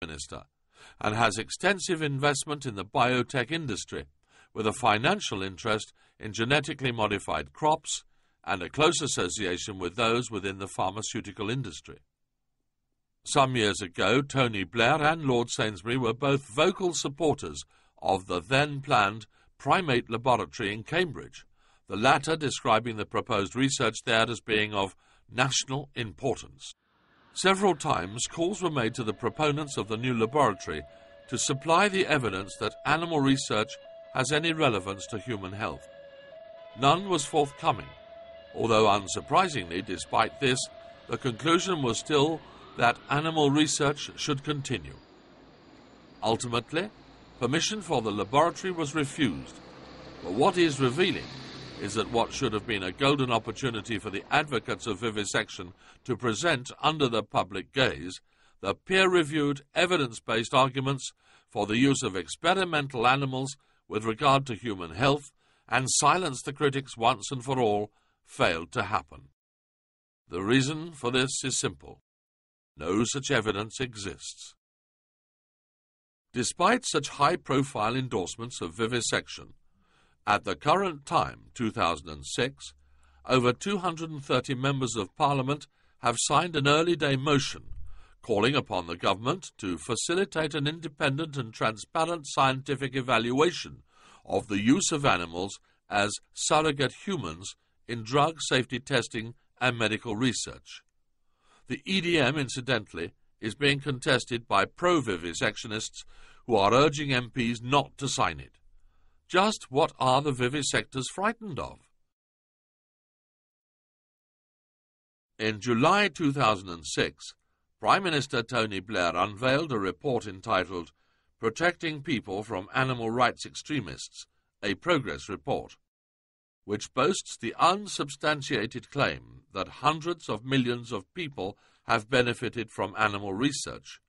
Minister and has extensive investment in the biotech industry, with a financial interest in genetically modified crops and a close association with those within the pharmaceutical industry. Some years ago, Tony Blair and Lord Sainsbury were both vocal supporters of the then-planned primate laboratory in Cambridge, the latter describing the proposed research there as being of national importance. Several times calls were made to the proponents of the new laboratory to supply the evidence that animal research has any relevance to human health. None was forthcoming, although unsurprisingly, despite this, the conclusion was still that animal research should continue. Ultimately, permission for the laboratory was refused, but what is revealing is that what should have been a golden opportunity for the advocates of vivisection to present under the public gaze the peer-reviewed, evidence-based arguments for the use of experimental animals with regard to human health and silence the critics once and for all failed to happen. The reason for this is simple. No such evidence exists. Despite such high-profile endorsements of vivisection, at the current time, 2006, over 230 members of Parliament have signed an early-day motion calling upon the government to facilitate an independent and transparent scientific evaluation of the use of animals as surrogate humans in drug safety testing and medical research. The EDM, incidentally, is being contested by pro-vivisectionists who are urging MPs not to sign it. Just what are the vivisectors frightened of? In July 2006, Prime Minister Tony Blair unveiled a report entitled Protecting People from Animal Rights Extremists, a Progress Report, which boasts the unsubstantiated claim that hundreds of millions of people have benefited from animal research,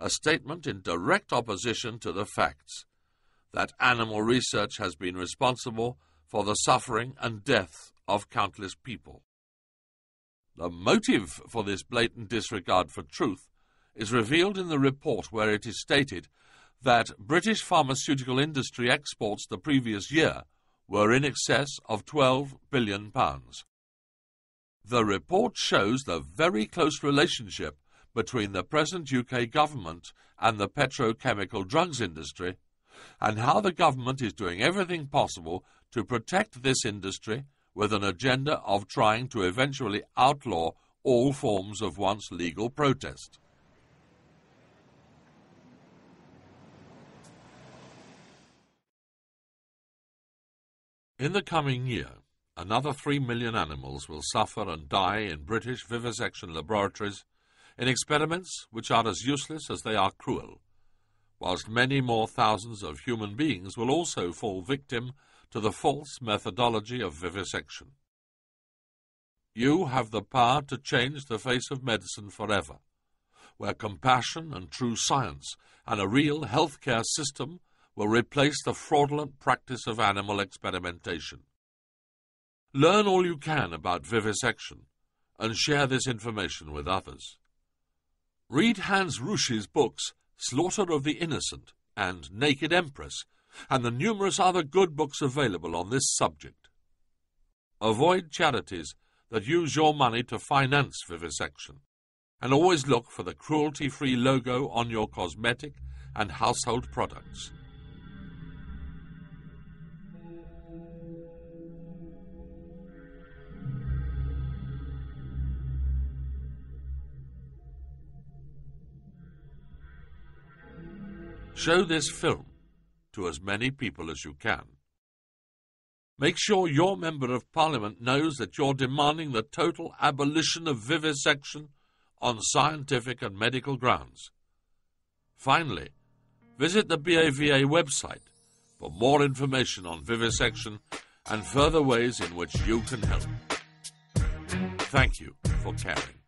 a statement in direct opposition to the facts that animal research has been responsible for the suffering and death of countless people. The motive for this blatant disregard for truth is revealed in the report, where it is stated that British pharmaceutical industry exports the previous year were in excess of £12 billion. The report shows the very close relationship between the present UK government and the petrochemical drugs industry, and how the government is doing everything possible to protect this industry with an agenda of trying to eventually outlaw all forms of once legal protest. In the coming year, another 3 million animals will suffer and die in British vivisection laboratories in experiments which are as useless as they are cruel, whilst many more thousands of human beings will also fall victim to the false methodology of vivisection. You have the power to change the face of medicine forever, where compassion and true science and a real healthcare system will replace the fraudulent practice of animal experimentation. Learn all you can about vivisection and share this information with others. Read Hans Rusch's books Slaughter of the Innocent and Naked Empress, and the numerous other good books available on this subject. Avoid charities that use your money to finance vivisection, and always look for the cruelty-free logo on your cosmetic and household products. Show this film to as many people as you can. Make sure your Member of Parliament knows that you're demanding the total abolition of vivisection on scientific and medical grounds. Finally, visit the BAVA website for more information on vivisection and further ways in which you can help. Thank you for caring.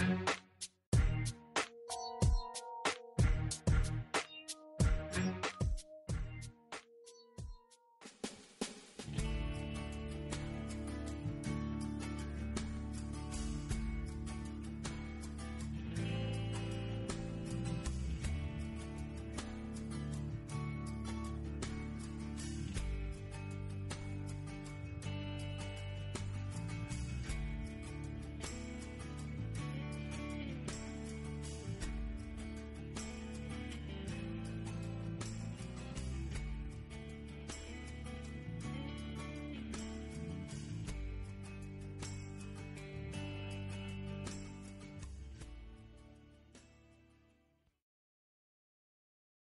you.